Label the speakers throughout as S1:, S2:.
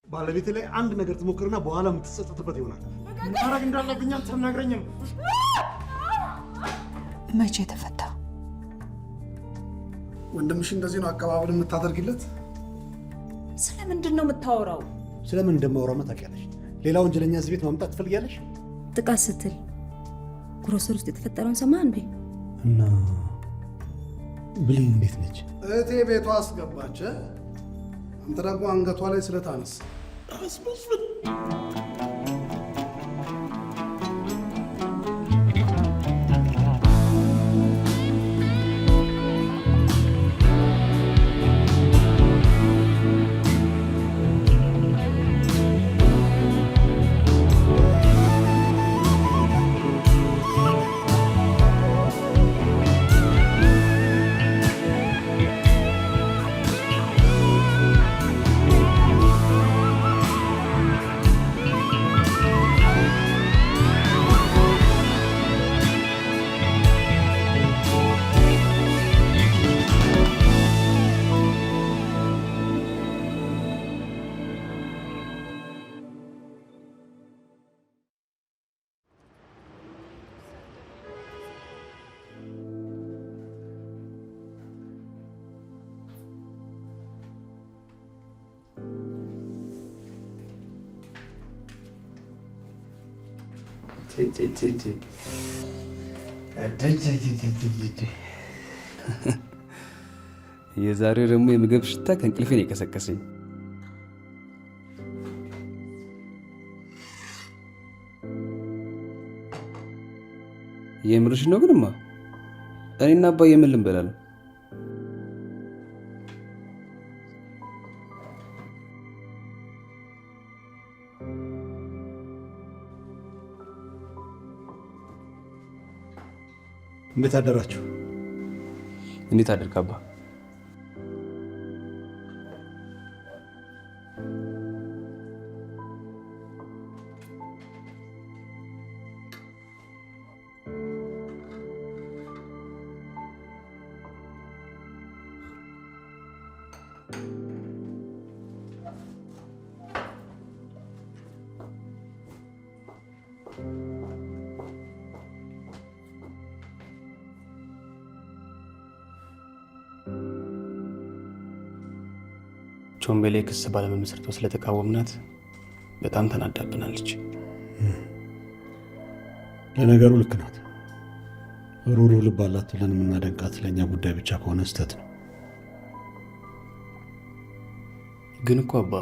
S1: ባለቤቴ ላይ አንድ ነገር ትሞክርና በኋላ የምትጸጸትበት ይሆናል። ማድረግ እንዳለብኝ አንተ ተናግረኝም።
S2: መቼ ተፈታ?
S1: ወንድምሽ እንደዚህ ነው አቀባበል የምታደርግለት?
S2: ስለምንድን ነው የምታወራው?
S1: ስለምን እንደማወራው ታውቂያለሽ? ሌላ ወንጀለኛ እዚህ ቤት ማምጣት ትፈልጊያለሽ?
S3: ጥቃት ስትል ግሮሰሪ ውስጥ የተፈጠረውን ሰማ እንዴ?
S1: እና ብሌን እንዴት ነች? እህቴ ቤቷ አስገባች። አንተ ደግሞ አንገቷ ላይ ስለታነስ አስመስል።
S4: የዛሬው ደግሞ የምግብ ሽታ ከእንቅልፌን የቀሰቀሰኝ። የምርሽ ነው? ግንማ እኔና አባዬ ምን ልንበላለን?
S1: እንዴት አደራችሁ?
S4: እንዴት አደርክ አባ? ቾምቤሌ ክስ ባለመመስረቷ ስለተቃወምናት በጣም ተናዳብናለች።
S1: ለነገሩ ልክ ናት። ሩሩህ ልብ አላት ብለን የምናደንቃት ለእኛ ጉዳይ ብቻ ከሆነ ስህተት ነው።
S4: ግን እኮ አባ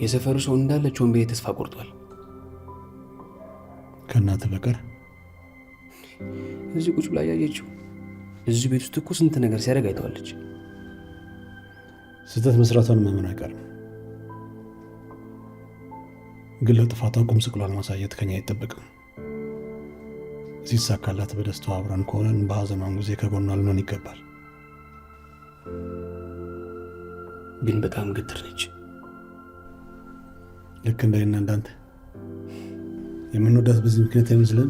S4: የሰፈሩ ሰው እንዳለ ቾምቤሌ ተስፋ ቆርጧል።
S1: ከእናት በቀር
S4: እዚህ ቁጭ ብላ ያየችው እዚህ ቤት ውስጥ እኮ ስንት ነገር ሲያደርግ አይተዋለች።
S1: ስህተት መስራቷን ማመን አይቀርም። ግን ለጥፋቷ ቁም ስቅሏን ማሳየት ከኛ አይጠበቅም። ሲሳካላት በደስታዋ አብረን ከሆነን በሐዘኗም ጊዜ ከጎኗ ልንሆን ይገባል።
S4: ግን በጣም ግትር ነች።
S1: ልክ እንደኔና እንዳንተ የምንወዳት በዚህ ምክንያት አይመስልም?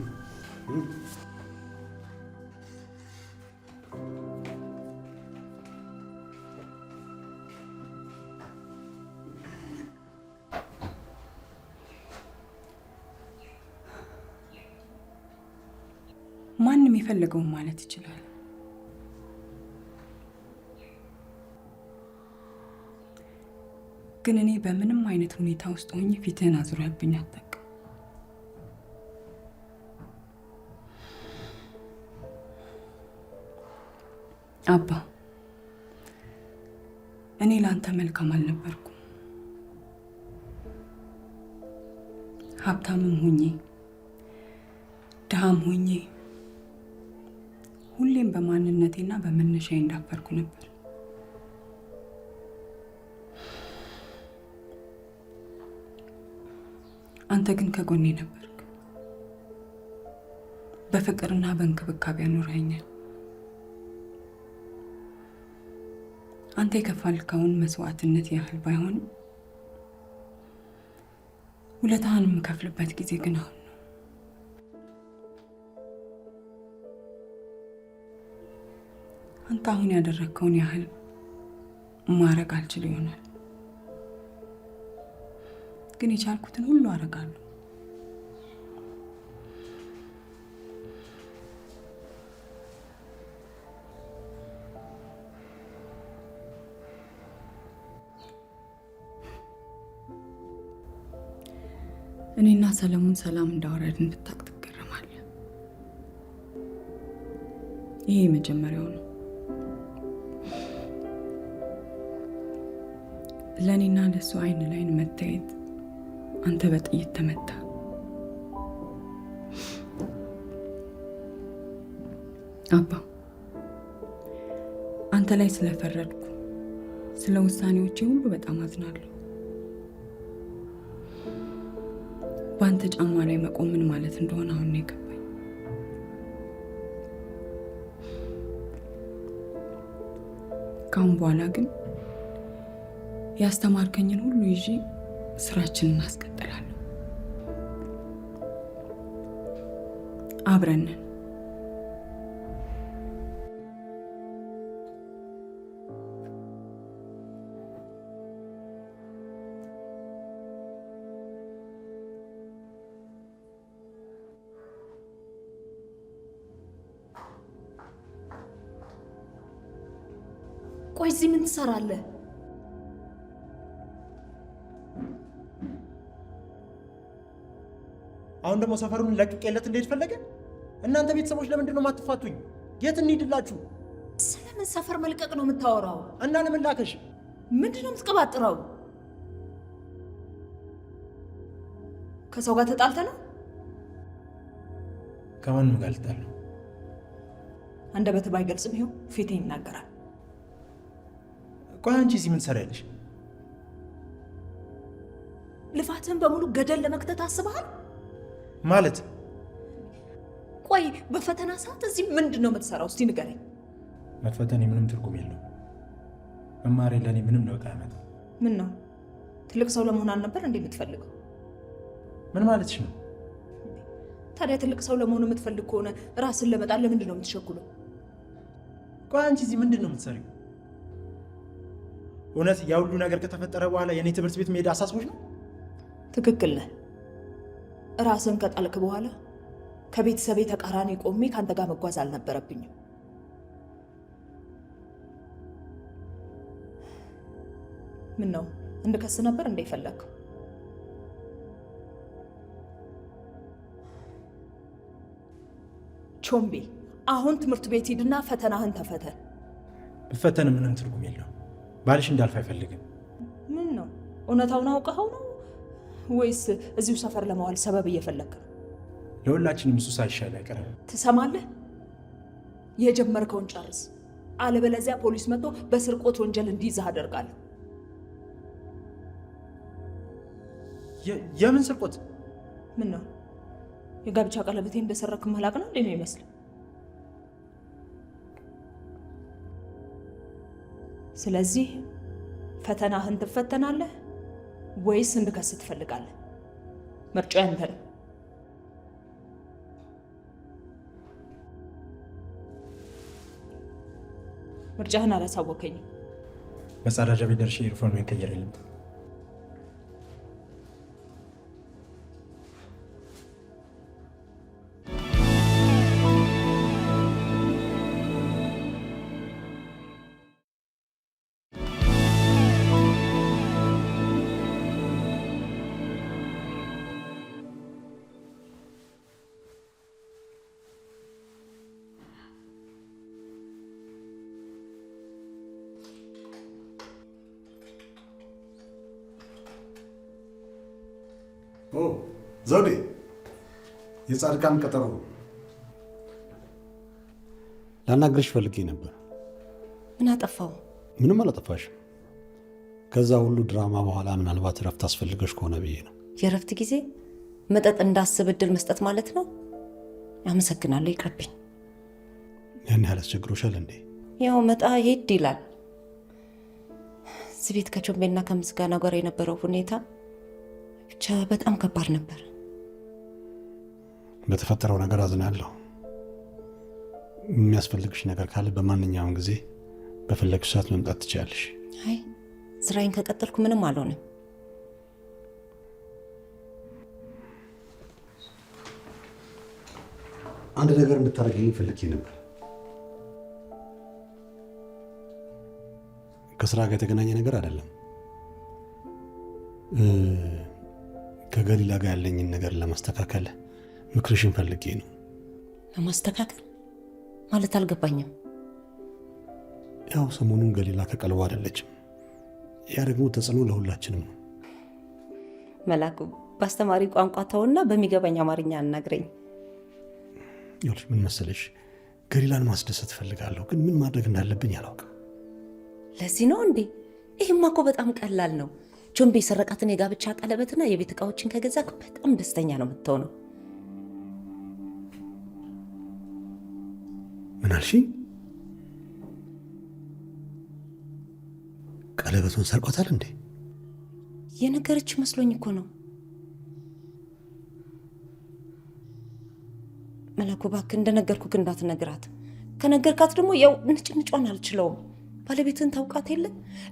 S2: ማንም የፈለገውን ማለት ይችላል። ግን እኔ በምንም አይነት ሁኔታ ውስጥ ሆኜ ፊትህን አዙረህብኝ አታውቅም። አባ እኔ ለአንተ መልካም አልነበርኩም። ሀብታምም ሆኜ ድሃም ሆኜ ሁሌም በማንነቴና በመነሻዬ እንዳፈርኩ ነበር። አንተ ግን ከጎኔ ነበርክ። በፍቅርና በእንክብካቤ አኖረኸኛል። አንተ የከፈልከውን መስዋዕትነት ያህል ባይሆንም ውለታህን የምከፍልበት ጊዜ ግን አሁን ነው። አንተ አሁን ያደረግከውን ያህል ማድረግ አልችል ይሆናል፣ ግን የቻልኩትን ሁሉ አደርጋለሁ። እኔና ሰለሞን ሰላም እንዳወረድን ብታውቅ ትገረማለህ። ይሄ መጀመሪያው ነው። ለእኔና ለሱ አይን ላይን መታየት፣ አንተ በጥይት ተመታ። አባ አንተ ላይ ስለፈረድኩ ስለ ውሳኔዎቼ ሁሉ በጣም አዝናለሁ። በአንተ ጫማ ላይ መቆም ምን ማለት እንደሆነ አሁን ነው የገባኝ። ካሁን በኋላ ግን ያስተማርከኝን ሁሉ ይዤ ስራችንን እናስቀጥላለን። አብረን ነን።
S3: ቆይ እዚህ ምን ትሰራለህ?
S5: አሁን ደግሞ ሰፈሩን ለቅቄለት እንዴት ፈለገ? እናንተ ቤተሰቦች ለምንድን ነው የማትፋቱኝ? የት እንሂድላችሁ?
S3: ስለምን ሰፈር መልቀቅ ነው የምታወራው?
S5: እና ለምን ላከሽ?
S3: ምንድን ነው የምትቀባጥረው? ከሰው ጋር ተጣልተ ነው?
S5: ከማንም ጋር ልጣለሁ?
S3: አንደበትህ ባይገልጽም ይኸው ፊቴ ይናገራል።
S5: ቆይ አንቺ እዚህ ምን ትሰሪያለሽ?
S3: ልፋትህን በሙሉ ገደል ለመክተት አስበሃል
S5: ማለት?
S3: ቆይ በፈተና ሰዓት እዚህ ምንድን ነው የምትሰራው? እስቲ ንገረኝ።
S5: መፈተኔ ምንም ትርጉም የለውም። መማሬ ለእኔ ምንም ለውጥ አያመጣም።
S3: ምን ነው ትልቅ ሰው ለመሆን አልነበር እንዴ የምትፈልገው?
S5: ምን ማለትሽ ነው?
S3: ታዲያ ትልቅ ሰው ለመሆን የምትፈልግ ከሆነ ራስን ለመጣል ለምንድን ነው የምትሸኩለው?
S5: ቆይ አንቺ እዚህ ምንድን ነው የምትሰሪው? እውነት ያ ሁሉ ነገር ከተፈጠረ በኋላ የእኔ ትምህርት ቤት መሄድ አሳስቦች ነው?
S3: ትክክል ነህ። ራስን ከጣልክ በኋላ ከቤተሰቤ ተቃራኒ ቆሜ ከአንተ ጋር መጓዝ አልነበረብኝም። ምን ነው እንድከስ ነበር እንደ ፈለግከው? ቾምቤ አሁን ትምህርት ቤት ሂድና ፈተናህን ተፈተን።
S5: ብፈተን ምንም ትርጉም የለውም። ባልሽ እንዳልፍ አይፈልግም።
S3: ምን ነው እውነታውን አውቀኸው ነው ወይስ እዚሁ ሰፈር ለማዋል ሰበብ እየፈለግክ ነው?
S5: ለሁላችንም እሱ ሳይሻል አይቀርም።
S3: ትሰማለህ? የጀመርከውን ጨርስ፣ አለበለዚያ ፖሊስ መጥቶ በስርቆት ወንጀል እንዲይዝህ አደርጋለሁ።
S5: የምን ስርቆት?
S3: ምን ነው የጋብቻ ቀለበቴን እንደሰረክ መላቅ ነው እንዴ ነው ይመስል? ስለዚህ ፈተናህን ትፈተናለህ ወይስ እንድከስ ትፈልጋለህ? ምርጫ ያንተ ነው። ምርጫህን አላሳወከኝም።
S5: መጸዳጃ ቤት ደርሼ ዩኒፎርሜን ቀይሬልኝ
S1: ዘውዴ፣ የጻድቃን ቀጠሮ
S6: ላናግርሽ ፈልጌ ነበር።
S3: ምን አጠፋው?
S6: ምንም አላጠፋሽም። ከዛ ሁሉ ድራማ በኋላ ምናልባት እረፍት አስፈልገሽ ከሆነ ብዬ ነው።
S7: የእረፍት ጊዜ መጠጥ እንዳስብ እድል መስጠት ማለት ነው? አመሰግናለሁ፣ ይቅርብኝ።
S6: ያን ያህል አስቸግሮሻል እንዴ?
S7: ያው መጣ ሄድ ይላል። እዚህ ቤት ከቾምቤና ከምስጋና ጋር የነበረው ሁኔታ ብቻ በጣም ከባድ ነበር።
S6: በተፈጠረው ነገር አዝናለሁ። የሚያስፈልግሽ ነገር ካለ በማንኛውም ጊዜ በፈለግሽ ሰዓት መምጣት ትችያለሽ።
S7: አይ ስራዬን ከቀጠልኩ ምንም አልሆንም።
S6: አንድ ነገር እንድታደርግልኝ ፈልጌ ነበር። ከስራ ጋር የተገናኘ ነገር አይደለም። ከገሊላ ጋር ያለኝን ነገር ለማስተካከል ምክርሽን ፈልጌ ነው።
S7: ለማስተካከል ማለት አልገባኝም።
S6: ያው ሰሞኑን ገሊላ ከቀልቧ አይደለችም። ያ ደግሞ ተጽዕኖ ለሁላችንም ነው።
S7: መላኩ በአስተማሪ ቋንቋ ተውና በሚገባኝ አማርኛ አናግረኝ።
S6: ይኸውልሽ ምን መሰለሽ፣ ገሊላን ማስደሰት እፈልጋለሁ፣ ግን ምን ማድረግ እንዳለብኝ አላውቅም።
S7: ለዚህ ነው እንዴ? ይህማ እኮ በጣም ቀላል ነው። ቾምቤ የሰረቃትን የጋብቻ ቀለበትና የቤት እቃዎችን ከገዛ በጣም ደስተኛ ነው የምትሆነው።
S6: ምን አልሽኝ? ቀለበቱን ሰርቆታል እንዴ?
S7: የነገረች መስሎኝ እኮ ነው። መላኩ እባክህ እንደነገርኩህ እንዳትነግራት። ከነገርካት ደግሞ ያው ንጭንጯን አልችለውም። ባለቤትን ታውቃት የለ?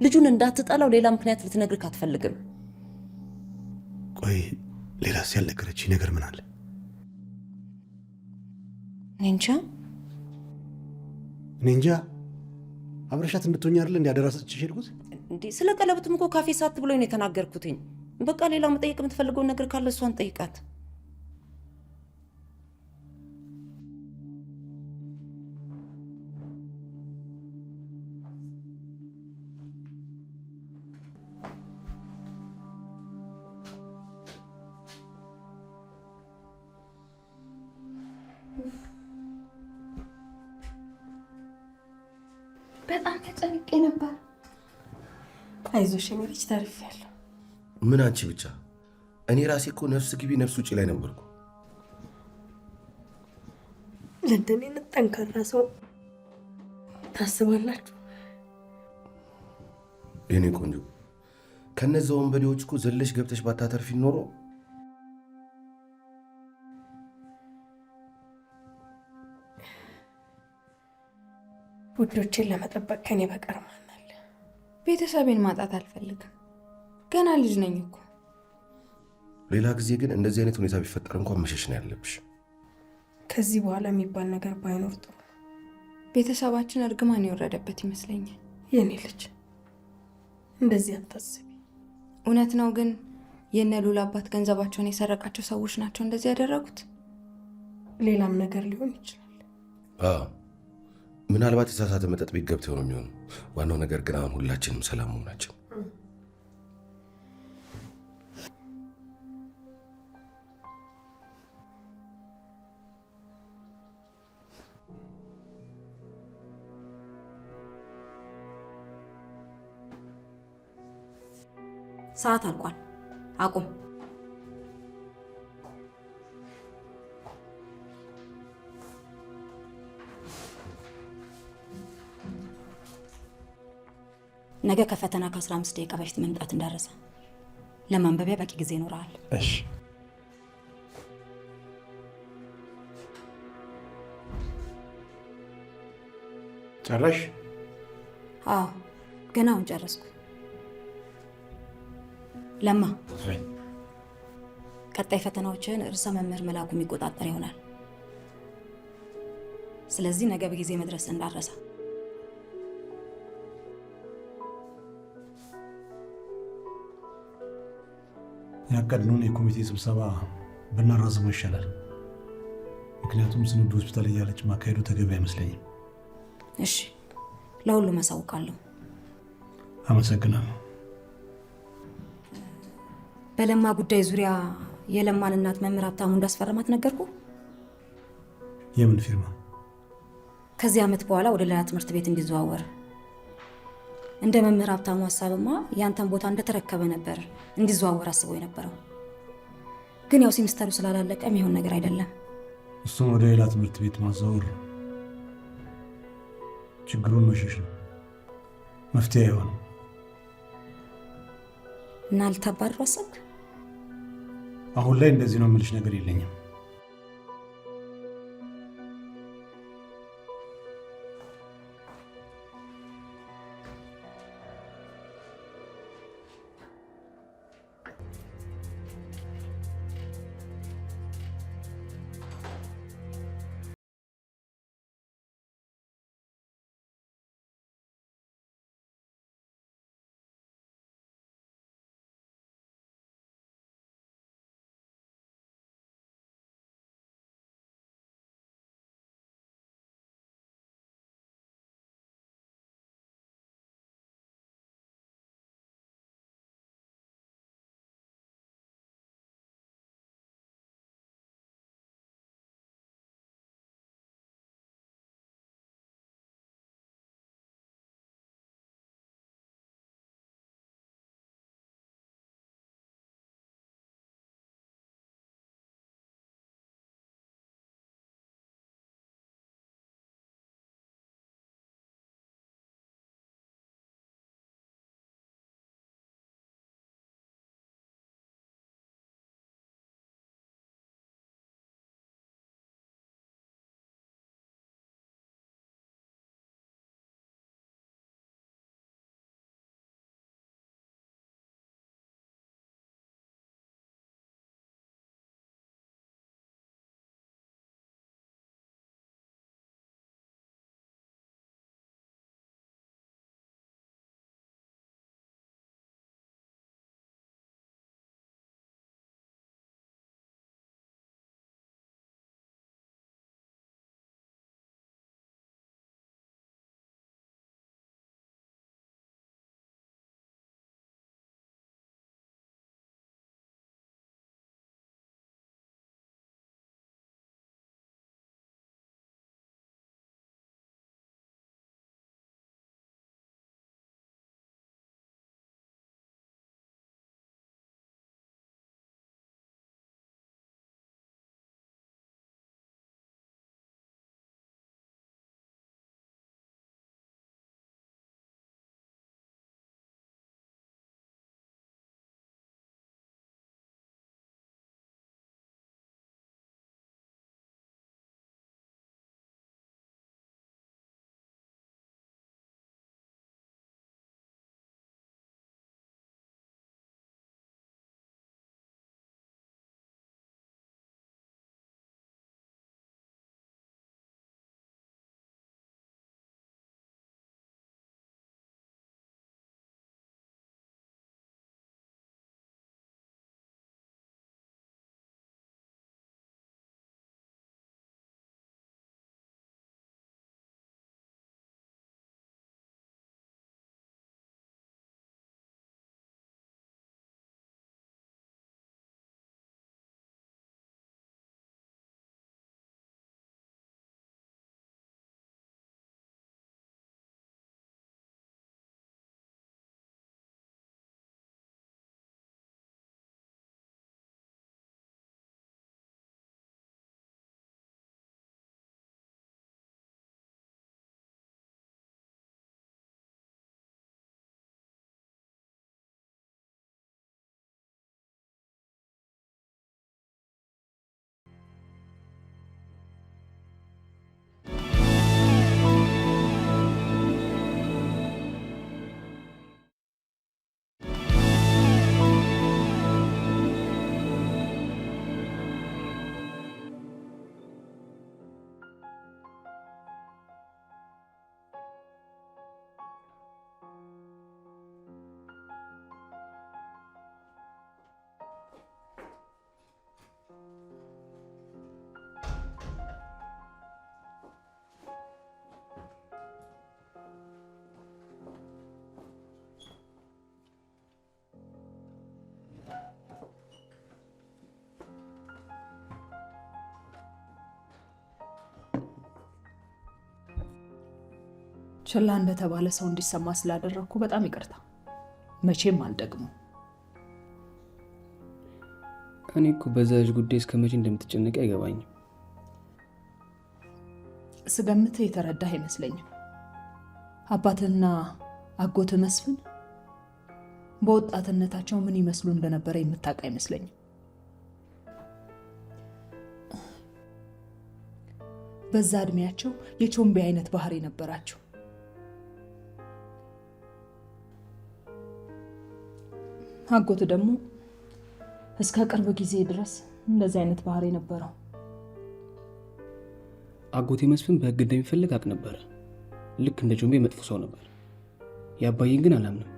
S7: ልጁን እንዳትጠላው ሌላ ምክንያት ልትነግርህ አትፈልግም።
S6: ቆይ ሌላስ ያልነገረችኝ ነገር ምን አለ?
S7: እኔ
S6: እንጃ። አብረሻት እንድትሆኝ አይደል እንዲያደራ ሰጥቼሽ ሄድኩት።
S7: እንዴ ስለ ቀለበቱም እኮ ካፌ ሳት ብሎኝ ነው የተናገርኩትኝ። በቃ ሌላው መጠየቅ የምትፈልገውን ነገር ካለ እሷን ጠይቃት።
S8: በጣም ተጨንቄ ነበር። አይዞሽ የኔ ልጅ ተርፌያለሁ።
S9: ምን አንቺ ብቻ? እኔ ራሴ እኮ ነፍስ ግቢ ነፍስ ውጪ ላይ ነበርኩ።
S8: ለእንደኔ ጠንካራ ሰው ታስባላችሁ?
S9: የኔ ቆንጆ ከነዛ ወንበዴዎች እኮ ዘለሽ ገብተሽ ባታተርፊ ኖሮ
S8: ውዶቼን ለመጠበቅ ከኔ በቀር ማን አለ?
S2: ቤተሰቤን ማጣት አልፈልግም። ገና ልጅ ነኝ እኮ።
S9: ሌላ ጊዜ ግን እንደዚህ አይነት ሁኔታ ቢፈጠር እንኳን መሸሽ ነው ያለብሽ።
S8: ከዚህ በኋላ የሚባል ነገር ባይኖር ጥሩ።
S2: ቤተሰባችን እርግማን የወረደበት ይመስለኛል።
S8: የኔ ልጅ እንደዚህ አታስቢ።
S2: እውነት ነው ግን የነ ሉላ አባት ገንዘባቸውን የሰረቃቸው ሰዎች ናቸው እንደዚህ ያደረጉት?
S8: ሌላም ነገር ሊሆን ይችላል።
S9: ምናልባት የተሳሳተ መጠጥ ቤት ገብተው ነው የሚሆነው። ዋናው ነገር ግን አሁን ሁላችንም ሰላም መሆናችን።
S7: ሰዓት አልቋል። አቁም። ነገ ከፈተና ከ15 ደቂቃ በፊት መምጣት እንዳረሰ። ለማንበቢያ በቂ ጊዜ ይኖራል።
S6: እሺ። ጨረሽ?
S7: አዎ ገና አሁን ጨረስኩ። ለማ ቀጣይ ፈተናዎችን ርዕሰ መምህር መላኩ የሚቆጣጠር ይሆናል። ስለዚህ ነገ በጊዜ መድረስ እንዳረሰ።
S6: ያቀድነውን የኮሚቴ ስብሰባ ብናራዝመው ይሻላል። ምክንያቱም ስንዱ ሆስፒታል እያለች ማካሄዱ ተገቢ አይመስለኝም።
S7: እሺ፣ ለሁሉም አሳውቃለሁ።
S6: አመሰግናለሁ።
S7: በለማ ጉዳይ ዙሪያ የለማን እናት መምህር ሀብታሙ እንዳስፈረማት ነገርኩ።
S6: የምን ፊርማ?
S7: ከዚህ ዓመት በኋላ ወደ ሌላ ትምህርት ቤት እንዲዘዋወር። እንደ መምህር ሀብታሙ ሀሳብማ ያንተን ቦታ እንደተረከበ ነበር እንዲዘዋወር አስቦ የነበረው። ግን ያው ሴሚስተሩ ስላላለቀ የሚሆን ነገር አይደለም።
S6: እሱም ወደ ሌላ ትምህርት ቤት ማዛወር ችግሩን መሸሽ ነው፣ መፍትሄ አይሆንም።
S7: እና ልታባርሩ አሰብክ?
S6: አሁን ላይ እንደዚህ ነው የምልሽ ነገር የለኝም።
S3: ችላ እንደተባለ ሰው እንዲሰማ ስላደረግኩ በጣም ይቅርታ። መቼም አልደግሞ።
S4: እኔ እኮ በዛች ጉዳይ እስከ መቼ እንደምትጨነቂ አይገባኝም።
S3: ስገምት የተረዳህ አይመስለኝም። አባትና አጎት መስፍን በወጣትነታቸው ምን ይመስሉ እንደነበረ የምታውቅ አይመስለኝም። በዛ እድሜያቸው የቾምቤ አይነት ባህሪ ነበራቸው። አጎት ደግሞ እስከ ቅርብ ጊዜ ድረስ እንደዚህ አይነት ባህሪ ነበረው።
S4: አጎቴ መስፍን በህግ እንደሚፈልግ አውቅ ነበረ። ልክ እንደ ቾምቤ መጥፎ ሰው ነበር። የአባዬን ግን አላምንም።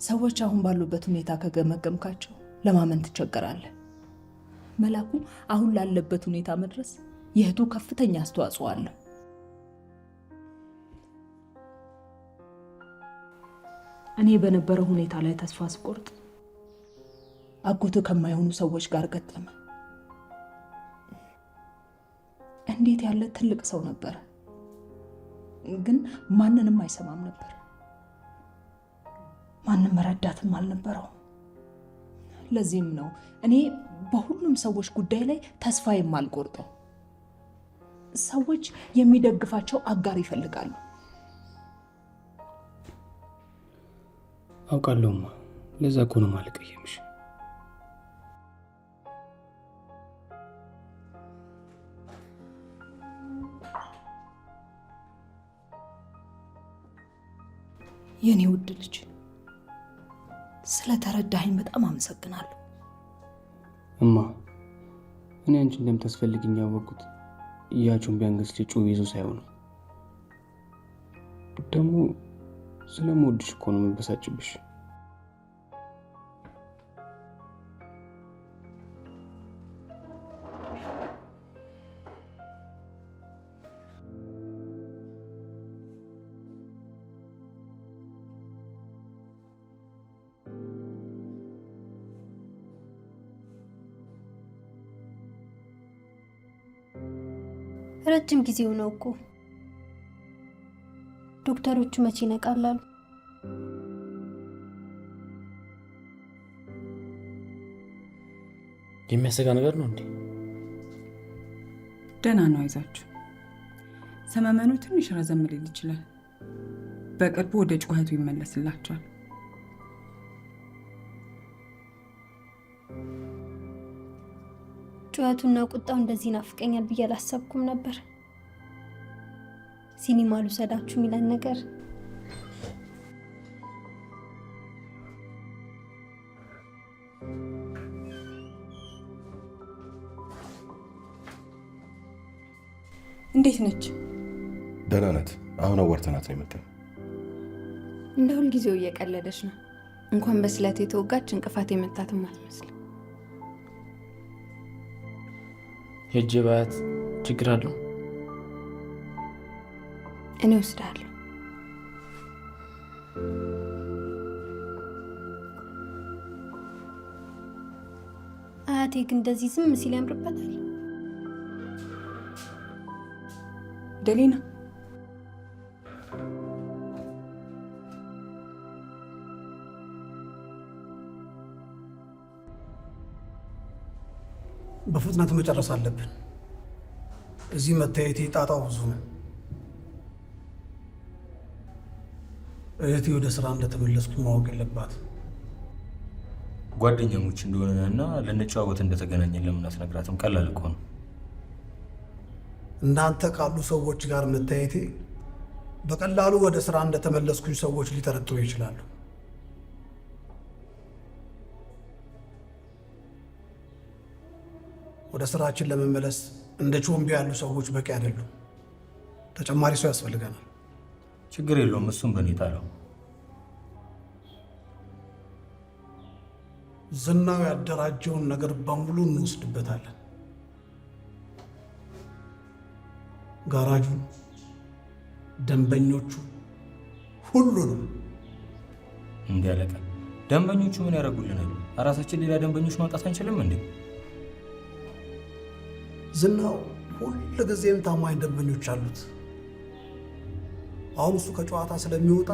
S3: ሰዎች አሁን ባሉበት ሁኔታ ከገመገምካቸው ለማመን ትቸገራለህ። መላኩ አሁን ላለበት ሁኔታ መድረስ የእህቱ ከፍተኛ አስተዋጽኦ አለው። እኔ በነበረው ሁኔታ ላይ ተስፋ ስቆርጥ አጎቱ ከማይሆኑ ሰዎች ጋር ገጠመ። እንዴት ያለ ትልቅ ሰው ነበር! ግን ማንንም አይሰማም ነበር። ማንም ረዳትም አልነበረው። ለዚህም ነው እኔ በሁሉም ሰዎች ጉዳይ ላይ ተስፋ የማልቆርጠው። ሰዎች የሚደግፋቸው አጋር ይፈልጋሉ።
S4: አውቃለሁማ። ለዛ እኮ ነው የማልቀየምሽ።
S3: የኔ ውድ ልጅ ስለተረዳኸኝ በጣም አመሰግናለሁ።
S4: እማ፣ እኔ አንቺ እንደምታስፈልግኝ ያወቅኩት ያ ቾምቤ አንገት ላይ ጩቤ ይዞ ሳይሆን ደግሞ ስለምወድሽ እኮ ነው የምበሳጭብሽ።
S8: ረጅም ጊዜው ነው እኮ። ዶክተሮቹ መቼ ይነቃላሉ?
S10: የሚያሰጋ ነገር ነው እንዴ?
S11: ደህና ነው፣ አይዛችሁ። ሰመመኑ ትንሽ ረዘም ሊል ይችላል። በቅርቡ ወደ ጩኸቱ ይመለስላቸዋል።
S8: ጩኸቱና ቁጣው እንደዚህ ናፍቀኛል ብዬ አላሰብኩም ነበር። ሲኒማ ልውሰዳችሁ የሚለን ነገር
S11: እንዴት ነች?
S9: ደህና ናት። አሁን አዋርተናት ነው የመጣው።
S2: እንደ ሁልጊዜው እየቀለደች ነው። እንኳን በስለት የተወጋች እንቅፋት የመታትም አትመስልም።
S10: ሄጄ ባያት ችግር አለው?
S2: እኔ ወስዳለሁ።
S8: አያቴ ግን እንደዚህ ዝም ሲል ያምርበታል።
S11: ደሊና
S1: በፍጥነት መጨረስ አለብን። እዚህ መታየቴ ጣጣው ብዙ ነው። እህቴ ወደ ስራ እንደተመለስኩ ማወቅ የለባት።
S10: ጓደኛሞች እንደሆነ እና ልንጨዋወት እንደተገናኘን ለምን አትነግራትም? ቀላል እኮ ነው።
S1: እናንተ ካሉ ሰዎች ጋር መታየቴ በቀላሉ ወደ ስራ እንደተመለስኩኝ ሰዎች ሊጠረጥሩ ይችላሉ። ወደ ስራችን ለመመለስ እንደ ቾምቤ ያሉ ሰዎች በቂ አይደሉም። ተጨማሪ ሰው ያስፈልገናል።
S10: ችግር የለውም፣ እሱም በእኔ ጣለው።
S1: ዝናው ያደራጀውን ነገር በሙሉ እንወስድበታለን። ጋራጁን፣ ደንበኞቹ፣ ሁሉንም።
S10: እንዲህ አለቃ፣ ደንበኞቹ ምን ያደርጉልናል? እራሳችን ሌላ ደንበኞች ማምጣት አንችልም እንዴ?
S1: ዝናው ሁል ጊዜም ታማኝ ደንበኞች አሉት። አሁን እሱ ከጨዋታ ስለሚወጣ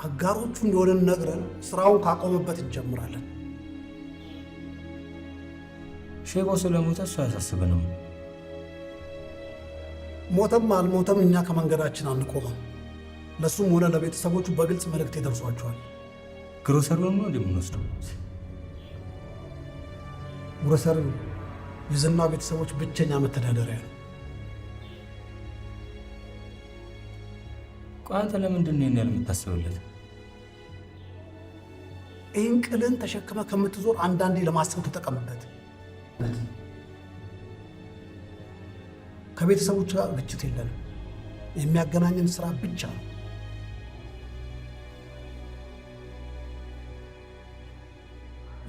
S1: አጋሮቹ እንደሆነን ነግረን ስራውን ካቆመበት እንጀምራለን።
S10: ሼቦ ስለሞተ እሱ አያሳስብንም።
S1: ሞተም አልሞተም እኛ ከመንገዳችን አንቆምም። ለሱም ሆነ ለቤተሰቦቹ በግልጽ መልእክት ይደርሷቸዋል።
S10: ግሮሰሪውን ነው እንደምንወስደው።
S1: ግሮሰሪው የዝና ቤተሰቦች ብቸኛ መተዳደሪያ ነው።
S10: ቆይ አንተ ለምንድን ነው ያለ የምታስብለት?
S1: ይህን ቅልን ተሸክመ ከምትዞር አንዳንዴ ለማሰብ ተጠቀምበት። ከቤተሰቦች ጋር ግጭት የለንም። የሚያገናኘን ስራ ብቻ ነው።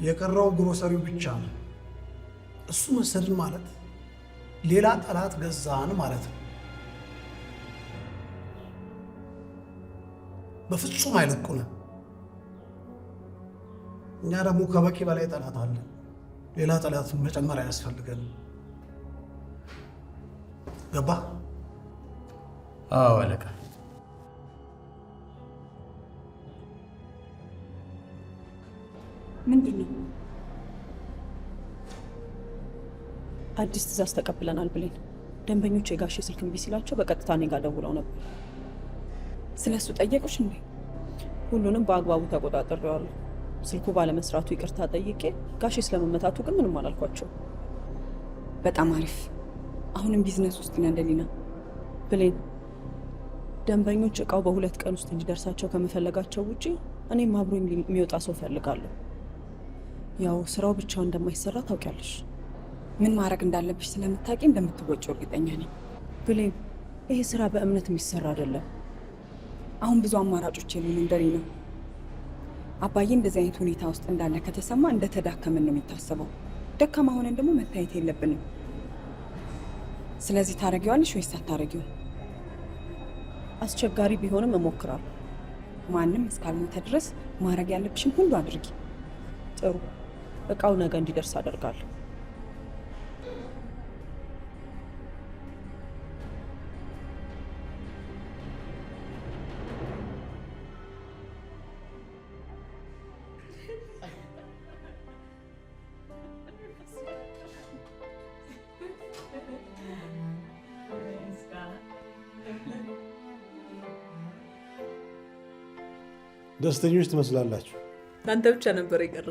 S1: የቀረው ግሮሰሪው ብቻ ነው። እሱ መሰድን ማለት ሌላ ጠላት ገዛን ማለት ነው። በፍጹም አይለቁንም። እኛ ደግሞ ከበቂ በላይ ጠላት አለ። ሌላ ጠላት መጨመር አያስፈልገንም። ገባ?
S10: አዎ አለቃ።
S8: ምንድን ነው? አዲስ ትዕዛዝ ተቀብለናል ብሌን። ደንበኞች የጋሼ ስልክ እምቢ ሲላቸው በቀጥታ እኔ ጋር ደውለው ነበር። ስለ እሱ ጠየቁሽ እንዴ? ሁሉንም በአግባቡ ተቆጣጥሬዋለሁ። ስልኩ ባለመስራቱ ይቅርታ ጠይቄ፣ ጋሼ ስለመመታቱ ግን ምንም አላልኳቸው።
S11: በጣም አሪፍ። አሁንም ቢዝነስ ውስጥ ነን ደሊና።
S8: ብሌን፣ ደንበኞች እቃው በ2 ቀን ውስጥ እንዲደርሳቸው ከመፈለጋቸው ውጪ እኔም አብሮ የሚወጣ ሰው ፈልጋለሁ። ያው ስራው ብቻውን እንደማይሰራ ታውቂያለሽ።
S11: ምን ማድረግ እንዳለብሽ ስለምታውቂ እንደምትወጪው እርግጠኛ ነኝ።
S8: ብሌን፣ ይሄ ስራ በእምነት የሚሰራ አይደለም።
S11: አሁን ብዙ አማራጮች የሉንም ደሊና። አባዬ እንደዚህ አይነት ሁኔታ ውስጥ እንዳለ ከተሰማ እንደተዳከምን ነው የሚታሰበው። ደካማ ሆነን ደግሞ መታየት የለብንም። ስለዚህ ታረጊዋለሽ ወይስ አታረጊውም?
S8: አስቸጋሪ ቢሆንም እሞክራለሁ።
S11: ማንም እስካልሞተ ድረስ ማድረግ ያለብሽን ሁሉ አድርጊ።
S8: ጥሩ፣ እቃው ነገ እንዲደርስ አደርጋለሁ።
S6: ደስተኞች ትመስላላችሁ።
S8: አንተ ብቻ ነበር የቀረ።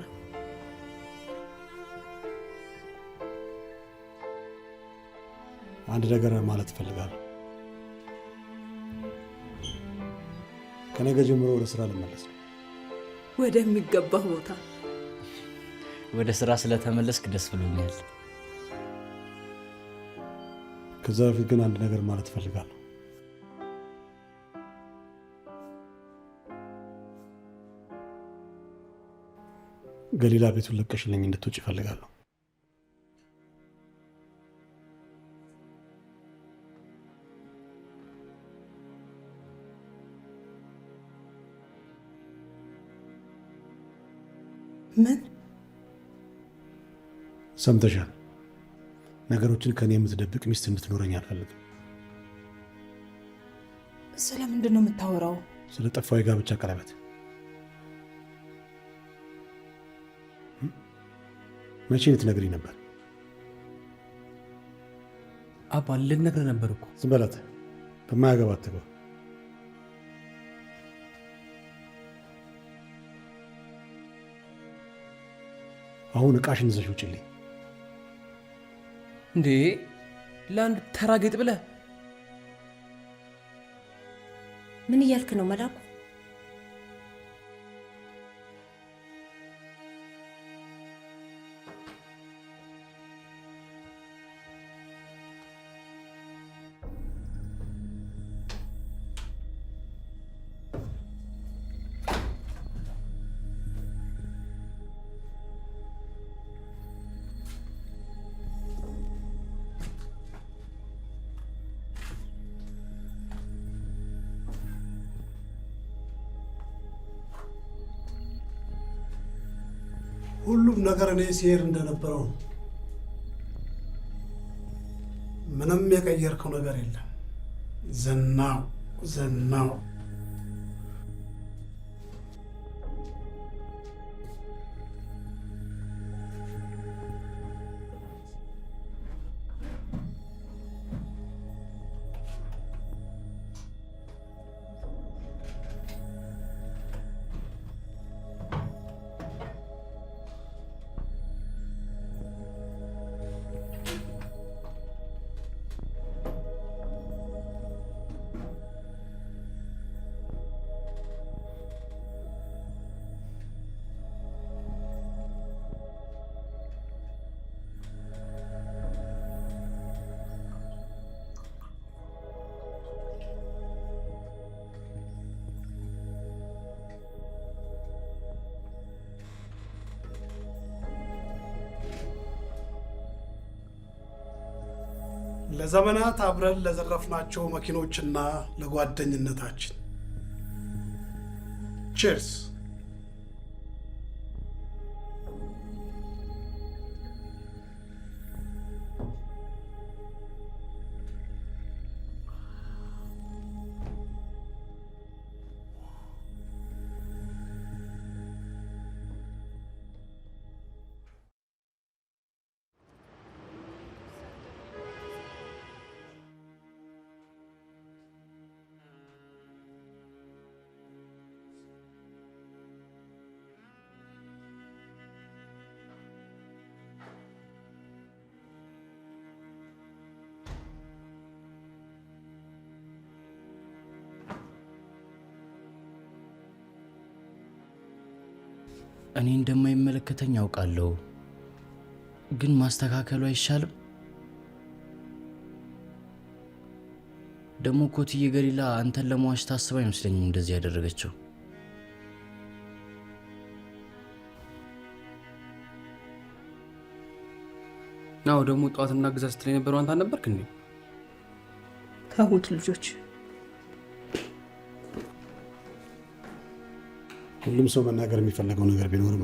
S6: አንድ ነገር ማለት እፈልጋለሁ። ከነገ ጀምሮ ወደ ስራ ልመለስ ነው።
S8: ወደሚገባህ ቦታ
S12: ወደ ስራ ስለተመለስክ ደስ ብሎኛል።
S6: ከዛ በፊት ግን አንድ ነገር ማለት እፈልጋለሁ። ገሊላ ቤቱን ለቀሽልኝ እንድትወጪ እፈልጋለሁ።
S8: ምን
S6: ሰምተሻል? ነገሮችን ከኔ የምትደብቅ ሚስት እንድትኖረኝ አልፈልግም።
S3: ስለምንድን ነው የምታወራው?
S6: ስለ ጠፋው የጋብቻ ቀለበት። መቼ ልትነግሪኝ ነበር?
S4: አባ ልነግርህ ነበር እኮ።
S6: ዝም በላት፣ በማያገባት ትግባ። አሁን እቃሽን ይዘሽ ውጭልኝ።
S4: እንዴ ለአንድ ተራጌጥ ብለህ
S7: ምን እያልክ ነው መላኩ?
S1: ሁሉም ነገር እኔ ሲሄድ እንደነበረው ነው። ምንም የቀየርከው ነገር የለም። ዝናው ዝናው ለዘመናት አብረን ለዘረፍናቸው መኪኖችና ለጓደኝነታችን ቺርስ።
S12: እኔ እንደማይመለከተኝ አውቃለሁ፣ ግን ማስተካከሉ አይሻልም? ደግሞ እኮ እትዬ ገሊላ አንተን ለመዋሽ ታስብ አይመስለኝም እንደዚህ ያደረገችው።
S4: ናው ደግሞ ጠዋትና ግዛ ስትል የነበረው አንተ አልነበርክ እንዴ?
S3: ተውት ልጆች።
S6: ሁሉም ሰው መናገር የሚፈልገው ነገር ቢኖርም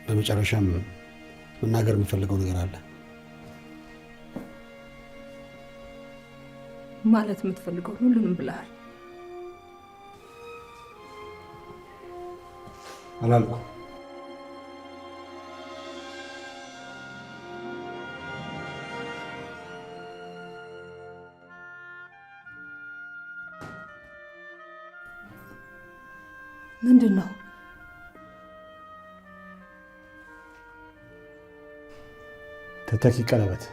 S6: በመጨረሻም መናገር የሚፈልገው ነገር አለ።
S3: ማለት የምትፈልገው ሁሉንም ብለሃል።
S6: አላልኩም።
S3: ምንድን ነው?
S6: ተተኪ ቀለበት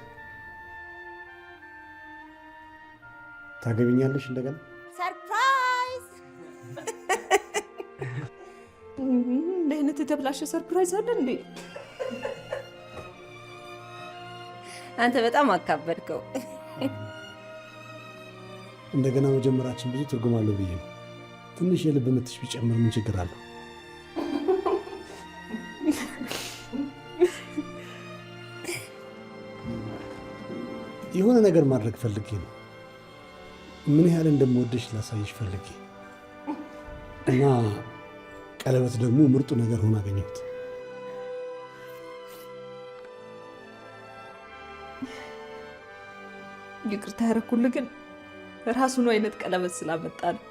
S6: ታገቢኛለሽ እንደገና?
S3: ሰርፕራይዝ! እንደ አይነት የተብላሸ ሰርፕራይዝ አለ እንዴ?
S2: አንተ በጣም አካበድከው።
S6: እንደገና መጀመራችን ብዙ ትርጉም አለው ብዬ ነው። ትንሽ የልብ ምትሽ ቢጨምር ምን ችግር አለው? የሆነ ነገር ማድረግ ፈልጌ ነው። ምን ያህል እንደምወደሽ ላሳይሽ ፈልጌ እና ቀለበት ደግሞ ምርጡ ነገር ሆኖ አገኘሁት።
S3: ይቅርታ ያደረኩልህ ግን ራሱን አይነት ቀለበት ስላመጣ ነው።